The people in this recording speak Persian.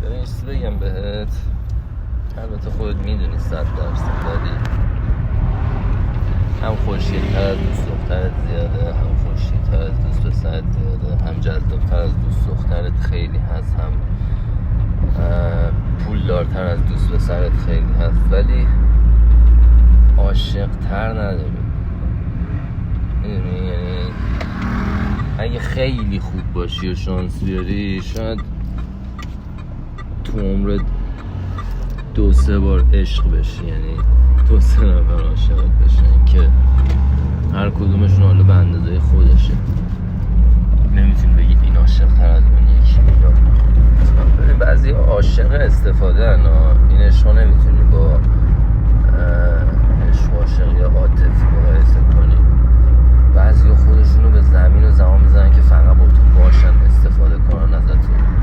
ببین چیزی بگم بهت، البته خودت میدونی 100%، ولی هم خوشگل‌تر از دوست دخترت زیاده، هم خوشگل‌تر از دوست پسرت زیاده، هم جذاب‌تر از دوست دخترت خیلی هست، هم پولدارتر از دوست پسرت خیلی هست، ولی عاشق‌تر نداری. میدونی؟ یعنی اگه خیلی خوب باشی و شانس بیاری، شاید تو عمرت 2-3 بار عشق بشی، یعنی 2-3 نفر عاشقت بشن که هر کدومشون حالا به اندازه خودشه. نمیتونی بگی این عاشق تر از اون یکی. ببین بعضی عاشق استفاده انا، این عشق نمیتونی با عشق عاشقی عاطفی مقایسه کنی. بعضی خودشونو به زمین و زمان میزنن که فقط با تو باشن، استفاده کنن ازتون.